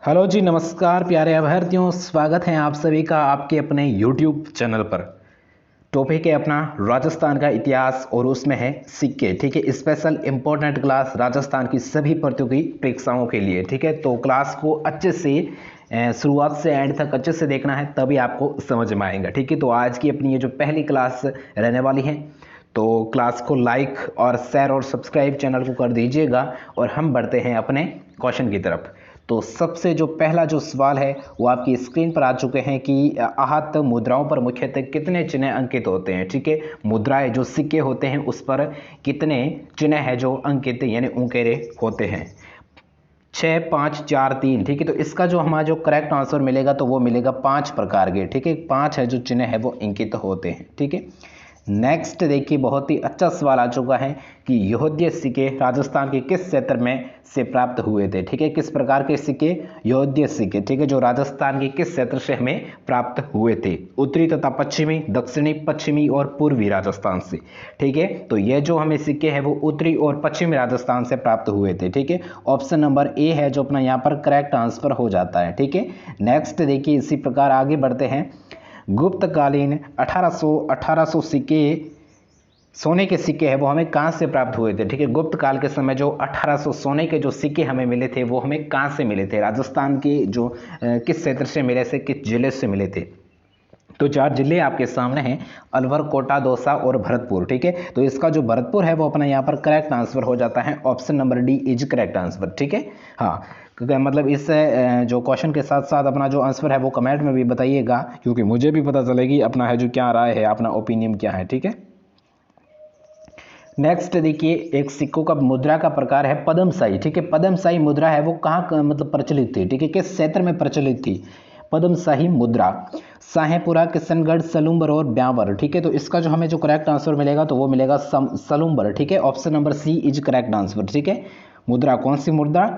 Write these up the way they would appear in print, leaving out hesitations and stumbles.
Hello जी, नमस्कार प्यारे अभ्यर्थियों। स्वागत है आप सभी का आपके अपने YouTube चैनल पर। टॉपिक है अपना राजस्थान का इतिहास और उसमें है सिक्के। ठीक है, स्पेशल इंपॉर्टेंट क्लास राजस्थान की सभी प्रतियोगी परीक्षाओं के लिए। ठीक है, तो क्लास को अच्छे से शुरुआत से एंड तक अच्छे से देखना है, तभी आपको समझ में आएगा। ठीक है, तो आज की अपनी ये जो पहली क्लास रहने वाली है, तो क्लास को लाइक और शेयर और सब्सक्राइब चैनल को कर दीजिएगा और हम बढ़ते हैं अपने क्वेश्चन की तरफ। तो सबसे जो पहला जो सवाल है वो आपकी स्क्रीन पर आ चुके हैं कि आहत मुद्राओं पर मुख्यतः कितने चिन्ह अंकित होते हैं। ठीक है, मुद्राएं जो सिक्के होते हैं उस पर कितने चिन्ह है जो अंकित यानी उकेरे होते हैं। 6, 5, 4, 3। ठीक है, तो इसका जो हमारा जो करेक्ट आंसर मिलेगा तो वो मिलेगा 5 प्रकार के। ठीक है, 5 है जो चिन्ह है वो अंकित होते हैं। ठीक है, नेक्स्ट देखिए, बहुत ही अच्छा सवाल आ चुका है कि यहोध्य सिक्के राजस्थान के किस क्षेत्र में से प्राप्त हुए थे। ठीक है, किस प्रकार के सिक्के? यहोध्य सिक्के। ठीक है, जो राजस्थान के किस क्षेत्र से हमें प्राप्त हुए थे? उत्तरी तथा पश्चिमी, दक्षिणी, पश्चिमी और पूर्वी राजस्थान से। ठीक है, तो ये जो हमें सिक्के हैं वो उत्तरी और पश्चिमी राजस्थान से प्राप्त हुए थे। ठीक है, ऑप्शन नंबर ए है जो अपना यहाँ पर करेक्ट आंसर हो जाता है। ठीक है, नेक्स्ट देखिए, इसी प्रकार आगे बढ़ते हैं। गुप्तकालीन 1800 सिक्के, सोने के सिक्के हैं वो हमें कहाँ से प्राप्त हुए थे। ठीक है, गुप्त काल के समय जो 1800 सोने के जो सिक्के हमें मिले थे वो हमें कहाँ से मिले थे? राजस्थान के जो किस क्षेत्र से मिले थे, किस जिले से मिले थे? तो 4 जिले आपके सामने हैं, अलवर, कोटा, दौसा और भरतपुर। ठीक है, तो इसका जो भरतपुर है वो अपना यहाँ पर करेक्ट आंसर हो जाता है। Option number D is correct answer. ठीक है, हाँ, मतलब इस जो क्वेश्चन के साथ साथ अपना जो आंसर है वो कमेंट में भी बताइएगा, क्योंकि मुझे भी पता चलेगी अपना है जो क्या राय है, अपना ओपिनियन क्या है। ठीक है, नेक्स्ट देखिए, एक सिक्कों का मुद्रा का प्रकार है पद्मशाही। ठीक है, पद्मशाही मुद्रा है वो कहाँ मतलब प्रचलित थी? ठीक है, किस क्षेत्र में प्रचलित थी पद्मशाही मुद्रा? साहेपुरा, किशनगढ़, सलूम्बर और ब्यावर। ठीक है, तो इसका जो हमें जो करेक्ट आंसर मिलेगा तो वो मिलेगा सलूम्बर। ठीक है, option number C is correct answer. ठीक है, मुद्रा कौन सी मुद्रा?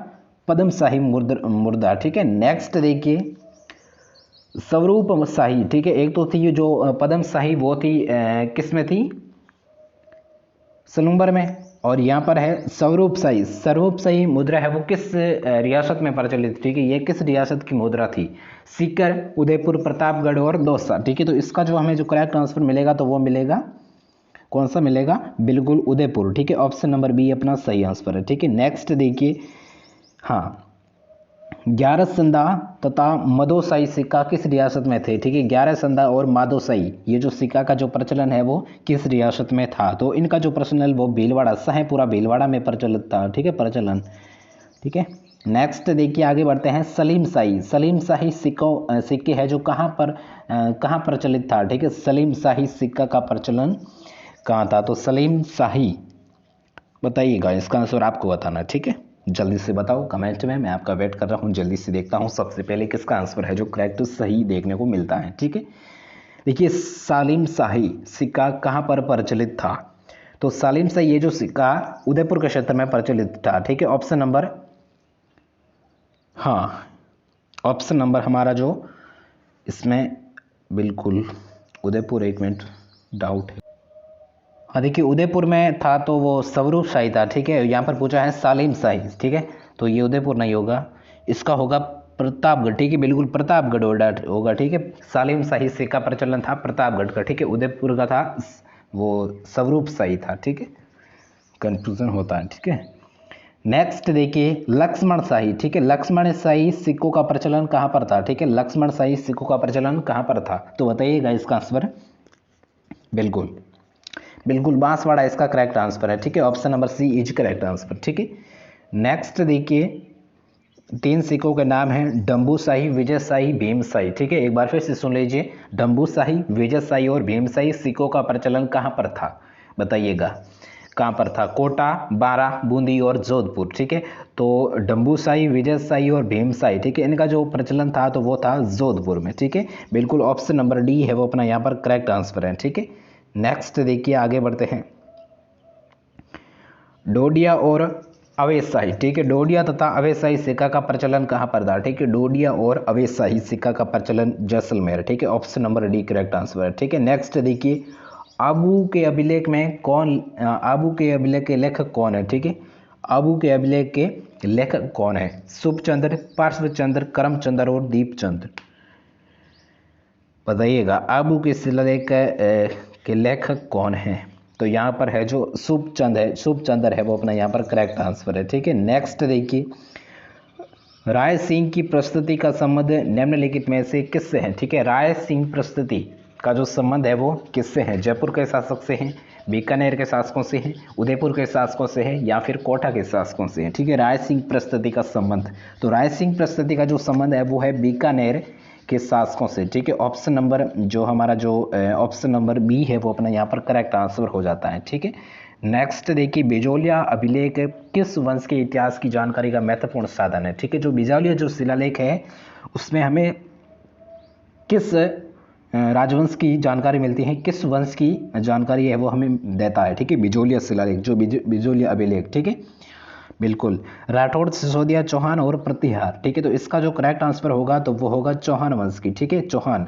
पद्मशाही मुद्रा। ठीक है, नेक्स्ट देखिए, स्वरूप शाही। ठीक है, एक तो थी जो पद्मशाही वो थी किस में थी? सलूम्बर में। और यहाँ पर है स्वरूपशाही। स्वरूपशाही मुद्रा है वो किस रियासत में प्रचलित? ठीक है, ये किस रियासत की मुद्रा थी? सीकर, उदयपुर, प्रतापगढ़ और दौसा। ठीक है, तो इसका जो हमें जो करेक्ट आंसर मिलेगा तो वो मिलेगा कौन सा मिलेगा? बिल्कुल उदयपुर। ठीक है, ऑप्शन नंबर बी अपना सही आंसर है। ठीक है, नेक्स्ट देखिए, हाँ, 11 संदा तथा मदोसाई सिक्का किस रियासत में थे? ठीक है, 11 संदा और मादोसाई ये जो सिक्का का जो प्रचलन है वो किस रियासत में था? तो इनका जो प्रचलन वो भीलवाड़ा, साहेपुरा भीलवाड़ा में प्रचलित था। ठीक है, प्रचलन। ठीक है, नेक्स्ट देखिए, आगे बढ़ते हैं। सलीम शाही। सलीम शाही सिक्के है जो कहाँ प्रचलित था? ठीक है, सलीम शाही सिक्का का प्रचलन कहाँ था? तो सलीम शाही बताइएगा, इसका आंसर आपको बताना। ठीक है, जल्दी से बताओ कमेंट में, मैं आपका वेट कर रहा हूँ। जल्दी से देखता हूँ सबसे पहले किसका आंसर है जो करेक्ट सही देखने को मिलता है। ठीक है, देखिए, सालिम शाही सिक्का कहाँ पर प्रचलित था? तो सालिम शाही ये जो सिक्का उदयपुर के क्षेत्र में प्रचलित था। ठीक है, ऑप्शन नंबर, हाँ, ऑप्शन नंबर हमारा जो इसमें बिल्कुल उदयपुर, एक मिनट डाउट है। हाँ, देखिए, उदयपुर में था तो वो स्वरूप शाही था। ठीक है, यहाँ पर पूछा है सालिम शाही। ठीक है, तो ये उदयपुर नहीं होगा, इसका होगा प्रतापगढ़। ठीक है, बिल्कुल प्रतापगढ़ होगा। ठीक है, सालिम शाही सिक्का प्रचलन था प्रतापगढ़ का। ठीक है, उदयपुर का था वो स्वरूप शाही था। ठीक है, कंफ्यूजन होता है। ठीक है, नेक्स्ट देखिए, लक्ष्मण शाही। ठीक है, लक्ष्मण शाही सिक्कों का प्रचलन कहाँ पर था? ठीक है, लक्ष्मण शाही सिक्कों का प्रचलन कहाँ पर था? तो बताइएगा इसका आंसर। बिल्कुल बिल्कुल बांसवाड़ा इसका करेक्ट आंसर है। ठीक है, option number C is correct answer. ठीक है, नेक्स्ट देखिए, 3 सिक्कों के नाम हैं डम्बू शाही, विजय शाही, भीम शाही। ठीक है, एक बार फिर से सुन लीजिए, डम्बू शाही, विजय शाही और भीम शाही सिक्कों का प्रचलन कहाँ पर था? बताइएगा कहाँ पर था? कोटा, बारा, बूंदी और जोधपुर। ठीक है, तो डम्बू शाही, विजय शाही और भीम शाही, ठीक है, इनका जो प्रचलन था तो वो था जोधपुर में। ठीक है, बिल्कुल ऑप्शन नंबर डी है वो अपना यहाँ पर करेक्ट आंसर है। ठीक है, नेक्स्ट देखिए, आगे बढ़ते हैं। डोडिया और अवेशाही। ठीक है, डोडिया तथा अवेशाही सिक्का का प्रचलन कहाँ पर था? ठीक है, डोडिया और अवेशाही सिक्का का प्रचलन जैसलमेर। ठीक है, option number D correct answer है। ठीक है, नेक्स्ट देखिए, आबू के अभिलेख में कौन, आबू के अभिलेख के लेखक कौन है? ठीक है, आबू के अभिलेख के लेखक कौन है? शुभचंद्र, पार्श्वचंद्र, करमचंद्र और दीपचंद्र। बताइएगा आबू के शिलालेख के लेखक कौन है? तो यहाँ पर है जो शुभचंद्र है वो अपना यहाँ पर करेक्ट आंसर है। ठीक है, नेक्स्ट देखिए, राय सिंह की प्रस्तुति का संबंध निम्नलिखित में से किससे है? ठीक है, राय सिंह प्रस्तुति का जो संबंध है वो किससे है? जयपुर के शासक से है, बीकानेर के शासकों से है, उदयपुर के शासकों से है या फिर कोटा के शासकों से है? ठीक है, राय सिंह प्रस्तुति का संबंध, तो राय सिंह प्रस्तुति का जो संबंध है वो है बीकानेर के शासकों से। ठीक है, ऑप्शन नंबर बी है वो अपना यहाँ पर करेक्ट आंसर हो जाता है। ठीक है, नेक्स्ट देखिए, बिजोलिया अभिलेख किस वंश के इतिहास की जानकारी का महत्वपूर्ण साधन है? ठीक है, जो बिजोलिया जो शिलालेख है उसमें हमें किस राजवंश की जानकारी मिलती है, किस वंश की जानकारी है वो हमें देता है। ठीक है, बिजोलिया शिलालेख जो बिजोलिया अभिलेख। ठीक है, बिल्कुल, राठौड़, सिसोदिया, चौहान और प्रतिहार। ठीक है, तो इसका जो करेक्ट आंसर होगा तो वो होगा चौहान वंश की। ठीक है, चौहान,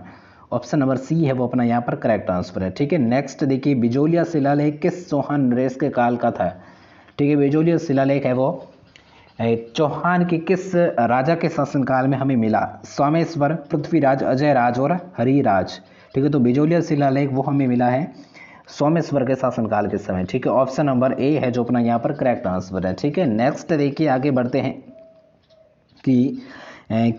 ऑप्शन नंबर सी है वो अपना यहाँ पर करेक्ट आंसर है। ठीक है, नेक्स्ट देखिए, बिजोलिया शिलालेख किस चौहान नरेश के काल का था? ठीक है, बिजोलिया शिलालेख है वो चौहान के किस राजा के शासनकाल में हमें मिला? सोमेश्वर, पृथ्वीराज, अजय राज और हरिराज। ठीक है, तो बिजोलिया शिलालेख वो हमें मिला है सोमेश्वर के शासनकाल के समय। ठीक है, ऑप्शन नंबर ए है जो अपना यहाँ पर करेक्ट आंसर है। ठीक है, नेक्स्ट देखिए, आगे बढ़ते हैं कि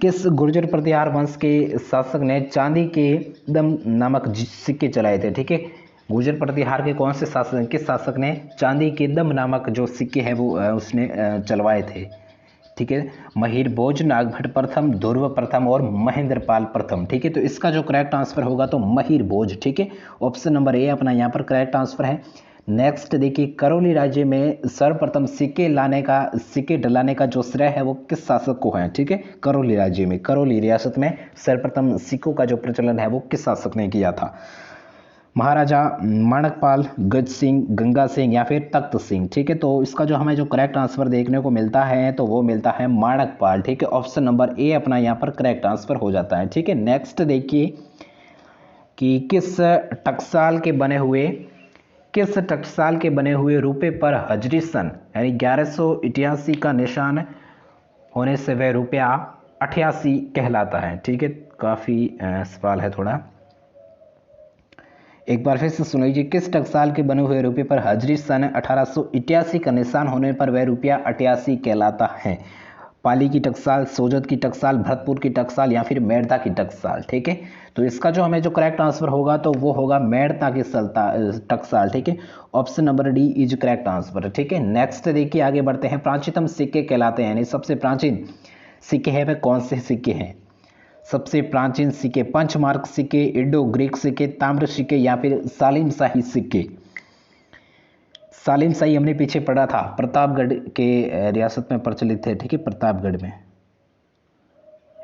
किस गुर्जर प्रतिहार वंश के शासक ने चांदी के दम नामक सिक्के चलाए थे? ठीक है, गुर्जर प्रतिहार के कौन से शासक, किस शासक ने चांदी के दम नामक जो सिक्के हैं वो उसने चलवाए थे? ठीक है, महिर भोज, नागभट्ट प्रथम, ध्रुव प्रथम और महेंद्रपाल प्रथम। ठीक है, तो इसका जो करेक्ट आंसर होगा तो महिर भोज। ठीक है, ऑप्शन नंबर ए अपना यहाँ पर करेक्ट आंसर है। नेक्स्ट देखिए, करौली राज्य में सर्वप्रथम सिक्के डलाने का जो श्रेय है वो किस शासक को है? ठीक है, करौली राज्य में, करौली रियासत में सर्वप्रथम सिक्कों का जो प्रचलन है वो किस शासक ने किया था? महाराजा माणकपाल, गज सिंह, गंगा सिंह या फिर तख्त सिंह। ठीक है, तो इसका जो हमें जो करेक्ट आंसर देखने को मिलता है तो वो मिलता है माणकपाल। ठीक है, ऑप्शन नंबर ए अपना यहाँ पर करेक्ट आंसर हो जाता है। ठीक है, नेक्स्ट देखिए कि किस टकसाल के बने हुए रुपए पर हजरी सन यानी 1188 का निशान होने से वह रुपया 88 कहलाता है? ठीक है, काफ़ी सवाल है थोड़ा, एक बार फिर से सुन लीजिए। किस टकसाल के बने हुए रुपये पर हजरी सन 1888 का निशान होने पर वह रुपया 88 कहलाता है? पाली की टकसाल, सोजत की टकसाल, भरतपुर की टकसाल या फिर मेड़ता की टकसाल? ठीक है, तो इसका जो हमें जो करेक्ट आंसर होगा तो वो होगा मेड़ता की टकसाल। ठीक है, option number D is correct answer. ठीक है, नेक्स्ट देखिए, आगे बढ़ते हैं। प्राचीनतम सिक्के कहलाते हैं यानी सबसे प्राचीन सिक्के हैं वह कौन से सिक्के हैं? सबसे प्राचीन सिक्के, पंचमार्क सिक्के, इंडो ग्रीक सिक्के, ताम्र सिक्के या फिर सालिम शाही सिक्के? सालिम शाही हमने पीछे पढ़ा था, प्रतापगढ़ के रियासत में प्रचलित थे। ठीक है, प्रतापगढ़ में।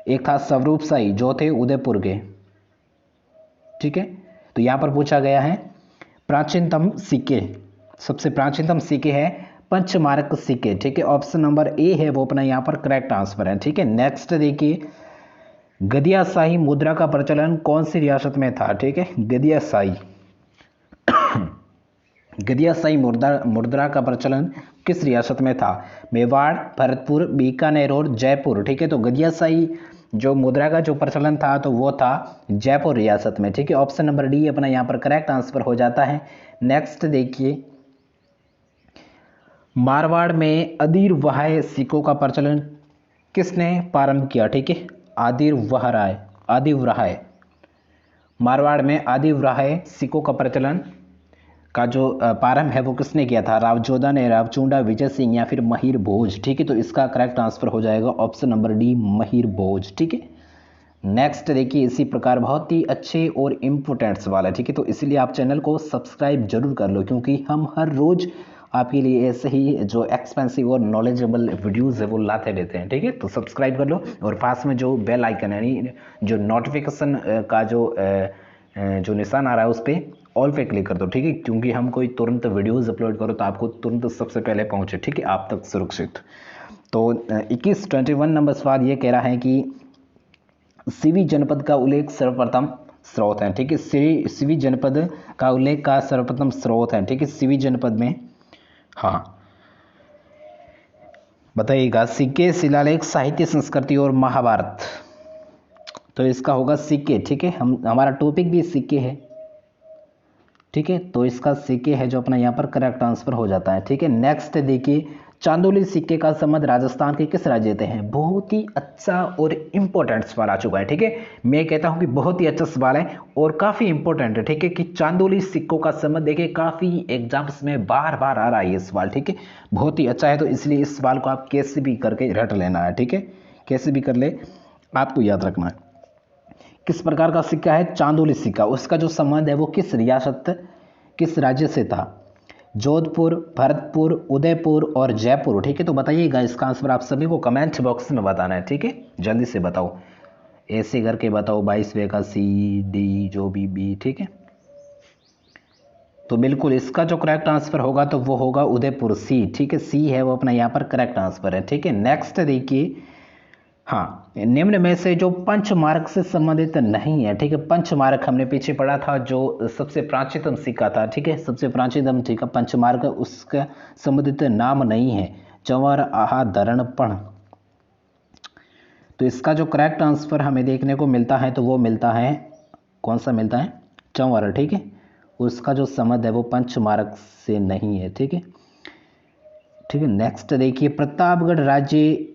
एक था स्वरूप शाही जो थे उदयपुर के। ठीक है, तो यहां पर पूछा गया है प्राचीनतम सिक्के, सबसे प्राचीनतम सिक्के है पंचमार्क सिक्के। ठीक है, ऑप्शन नंबर ए है वो अपना यहां पर करेक्ट आंसर है। ठीक है, नेक्स्ट देखिए, गदियाशाही मुद्रा का प्रचलन कौन सी रियासत में था? ठीक है, गदियाशाही मुद्रा का प्रचलन किस रियासत में था? मेवाड़, भरतपुर, बीकानेर और जयपुर। ठीक है, तो गदियाशाही जो मुद्रा का जो प्रचलन था तो वो था जयपुर रियासत में। ठीक है, ऑप्शन नंबर डी अपना यहाँ पर करेक्ट आंसर हो जाता है। नेक्स्ट देखिए, मारवाड़ में अधीर वहाय सिक्कों का प्रचलन किसने प्रारंभ किया? ठीक है, आदिवराय, मारवाड़ में आदिवराय सिक्कों का प्रचलन का जो प्रारंभ है वो किसने किया था? रावजोधा ने, रावचुंडा, विजय सिंह या फिर महिर भोज? ठीक है, तो इसका करेक्ट आंसर हो जाएगा ऑप्शन नंबर डी महिर भोज। ठीक है, नेक्स्ट देखिए, इसी प्रकार बहुत ही अच्छे और इम्पोर्टेंट सवाल है। ठीक है, तो इसलिए आप चैनल को सब्सक्राइब जरूर कर लो क्योंकि हम हर रोज आपके लिए ऐसे ही जो एक्सपेंसिव और नॉलेजेबल वीडियोस है वो लाते रहते हैं। ठीक है, तो सब्सक्राइब कर लो और पास में जो बेल आइकन है यानी जो नोटिफिकेशन का जो निशान आ रहा है उस पर ऑल पे क्लिक कर दो। ठीक है, क्योंकि हम कोई तुरंत वीडियोस अपलोड करो तो आपको तुरंत सबसे पहले पहुंचे। ठीक है, आप तक सुरक्षित। तो 21 नंबर सवाल ये कह रहा है कि सिवी जनपद का उल्लेख सर्वप्रथम स्रोत है। ठीक है, सिवी जनपद का उल्लेख का सर्वप्रथम स्रोत है। ठीक है, सिवी जनपद में, हाँ, बताइएगा सिक्के, शिलालेख, साहित्य, संस्कृति और महाभारत। तो इसका होगा सिक्के। ठीक है, हमारा टॉपिक भी सिक्के है। ठीक है, तो इसका सिक्के है जो अपना यहाँ पर करेक्ट आंसर हो जाता है। ठीक है, नेक्स्ट देखिए, चांदोली सिक्के का संबंध राजस्थान के किस राज्य से है? बहुत ही अच्छा और इंपॉर्टेंट सवाल आ चुका है। ठीक है, मैं कहता हूं कि बहुत ही अच्छा सवाल है और काफी इंपॉर्टेंट है। ठीक है, कि चांदोली सिक्कों का संबंध देखिए काफी एग्जाम्स में बार बार आ रहा है ये सवाल। ठीक है, बहुत ही अच्छा है, तो इसलिए इस सवाल को आप कैसे भी करके रट लेना है। ठीक है, कैसे भी कर ले आपको याद रखना है। किस प्रकार का सिक्का है? चांदोली सिक्का। उसका जो संबंध है वो किस रियासत, किस राज्य से था? जोधपुर, भरतपुर, उदयपुर और जयपुर। ठीक है, तो बताइएगा इसका आंसर आप सभी को कमेंट बॉक्स में बताना है। ठीक है, जल्दी से बताओ, ऐसे करके बताओ। 22वें का सी, डी, जो भी बी। ठीक है, तो बिल्कुल इसका जो करेक्ट आंसर होगा तो वो होगा उदयपुर, सी। ठीक है, सी है वो अपना यहाँ पर करेक्ट आंसर है। ठीक है, नेक्स्ट देखिए, हाँ, निम्न में से जो पंचमार्क से संबंधित नहीं है। ठीक है, पंचमार्क हमने पीछे पढ़ा था जो सबसे प्राचीनतम सिक्का था। ठीक है, सबसे प्राचीनतम सिक्का पंचमार्क, उसका संबंधित नाम नहीं है। चंवर, आहा, दरणपण। तो इसका जो करेक्ट आंसर हमें देखने को मिलता है तो वो मिलता है, कौन सा मिलता है? चंवर। ठीक है, उसका जो संबंध है वो पंचमार्क से नहीं है। ठीक है, ठीक है, नेक्स्ट देखिए, प्रतापगढ़ राज्य,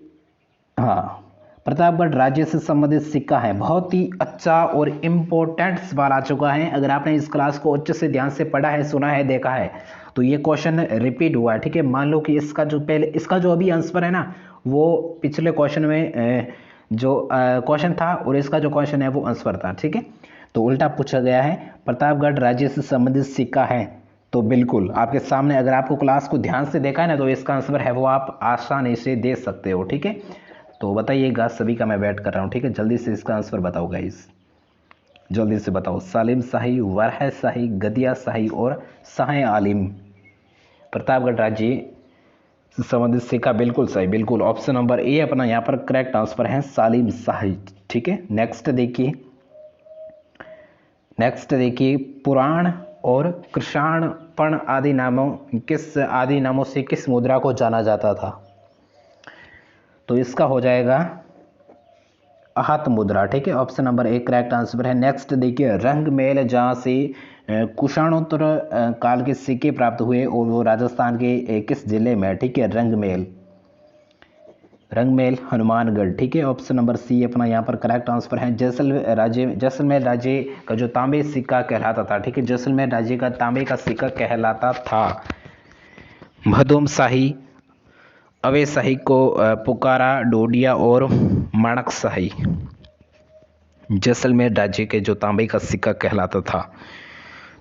हाँ, प्रतापगढ़ राज्य से संबंधित सिक्का है। बहुत ही अच्छा और इम्पोर्टेंट सवाल आ चुका है। अगर आपने इस क्लास को अच्छे से ध्यान से पढ़ा है, सुना है, देखा है तो ये क्वेश्चन रिपीट हुआ है। ठीक है, मान लो कि इसका जो अभी आंसर है ना वो पिछले क्वेश्चन में जो क्वेश्चन था और इसका जो क्वेश्चन है वो आंसर था। ठीक है, तो उल्टा पूछा गया है। प्रतापगढ़ राज्य से संबंधित सिक्का है, तो बिल्कुल आपके सामने, अगर आपको क्लास को ध्यान से देखा है ना तो इसका आंसर है वो आप आसानी से दे सकते हो। ठीक है, तो बताइएगा, सभी का मैं वेट कर रहा हूँ। ठीक है, जल्दी से इसका आंसर बताओ गाइस, जल्दी से बताओ। सालिम शाही, वरह शाही, गदिया शाही और शाह आलिम। प्रतापगढ़ राज्य से संबंधित सिक्का, बिल्कुल सही, बिल्कुल ऑप्शन नंबर ए अपना यहाँ पर करेक्ट आंसर है, सालिम शाही। ठीक है, नेक्स्ट देखिए, नेक्स्ट देखिए, पुराण और कृषाणपण आदि नामों से किस मुद्रा को जाना जाता था? तो इसका हो जाएगा आहत मुद्रा। ठीक है, option number A correct answer है। नेक्स्ट देखिए, रंगमेल, जहाँ से कुषाणोत्तर काल के सिक्के प्राप्त हुए और वो राजस्थान के किस जिले में? ठीक है, रंगमेल, रंगमेल हनुमानगढ़। ठीक है, ऑप्शन नंबर सी अपना यहाँ पर करेक्ट आंसर है। जैसलमेर राज्य का जो तांबे सिक्का कहलाता था। ठीक है, जैसलमेर राज्य का तांबे का सिक्का कहलाता था। भदोम शाही, अवे शाही को पुकारा, डोडिया और माणक शाही। जैसलमेर राज्य के जो तांबे का सिक्का कहलाता था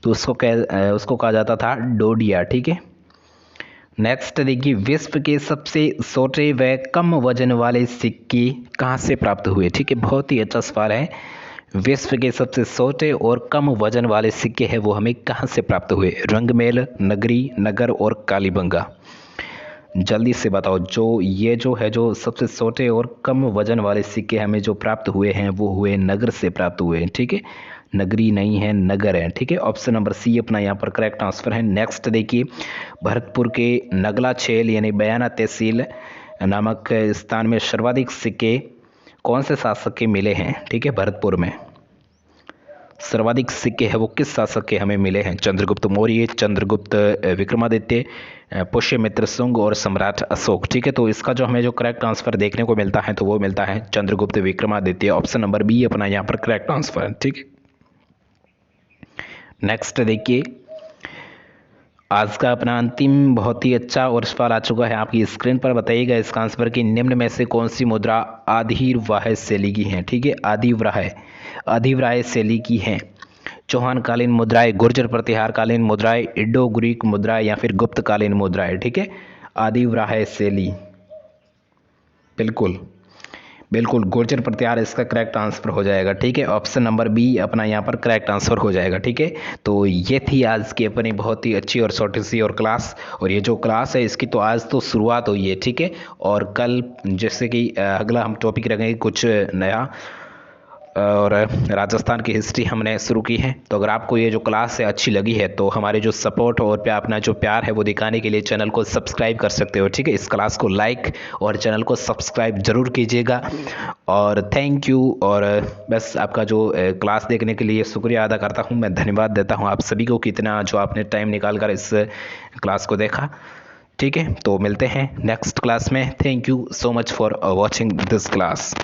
तो उसको कहा जाता था डोडिया। ठीक है, नेक्स्ट देखिए, विश्व के सबसे छोटे व कम वजन वाले सिक्के कहाँ से प्राप्त हुए? ठीक है, बहुत ही अच्छा सवाल है। विश्व के सबसे छोटे और कम वजन वाले सिक्के हैं वो हमें कहाँ से प्राप्त हुए? रंगमेल, नगरी, नगर और कालीबंगा। जल्दी से बताओ, जो सबसे छोटे और कम वजन वाले सिक्के हमें जो प्राप्त हुए हैं वो हुए नगर से प्राप्त हुए हैं। ठीक है, नगरी नहीं है, नगर है। ठीक है, ऑप्शन नंबर सी अपना यहाँ पर करेक्ट आंसर है। नेक्स्ट देखिए, भरतपुर के नगला छेल यानी बयाना तहसील नामक स्थान में सर्वाधिक सिक्के कौन से शासक के मिले हैं? ठीक है, भरतपुर में सर्वाधिक सिक्के हैं वो किस शासक के हमें मिले हैं? चंद्रगुप्त मौर्य, चंद्रगुप्त विक्रमादित्य, पुष्यमित्र शुंग और सम्राट अशोक। ठीक है, तो इसका जो हमें जो करेक्ट आंसर देखने को मिलता है तो वो मिलता है Chandragupta Vikramaditya. Option number B अपना यहाँ पर करेक्ट आंसर है। ठीक है, नेक्स्ट देखिए, आज का अपना अंतिम बहुत ही अच्छा और सवाल आ चुका है आपकी स्क्रीन पर। बताइएगा इसका आंसर कि निम्न में से कौन सी मुद्रा आदिव्राह्य शैली की है? ठीक है, आदिव्राह्य शैली की है। चौहानकालीन मुद्राएं, गुर्जर प्रतिहारकालीन मुद्राएं, इंडो ग्रीक मुद्राएं या फिर गुप्तकालीन मुद्राएं। ठीक है, आदिव्राह्य शैली, बिल्कुल बिल्कुल गुर्जर प्रतिहार इसका करेक्ट आंसर हो जाएगा। ठीक है, ऑप्शन नंबर बी अपना यहाँ पर करेक्ट आंसर हो जाएगा। ठीक है, तो ये थी आज की अपनी बहुत ही अच्छी और छोटी सी और क्लास, और ये जो क्लास है इसकी तो आज तो शुरुआत हुई है। ठीक है, और कल जैसे कि अगला हम टॉपिक रखेंगे कुछ नया, और राजस्थान की हिस्ट्री हमने शुरू की है। तो अगर आपको ये जो क्लास है अच्छी लगी है तो हमारे जो सपोर्ट और अपना जो प्यार है वो दिखाने के लिए चैनल को सब्सक्राइब कर सकते हो, ठीक है। इस क्लास को लाइक और चैनल को सब्सक्राइब जरूर कीजिएगा। और थैंक यू। और बस आपका जो क्लास देखने के लिए शुक्रिया अदा करता हूँ, मैं धन्यवाद देता हूँ आप सभी को, कितना जो आपने टाइम निकाल कर इस क्लास को देखा, ठीक है। तो मिलते हैं नेक्स्ट क्लास में। Thank you so much for watching this class.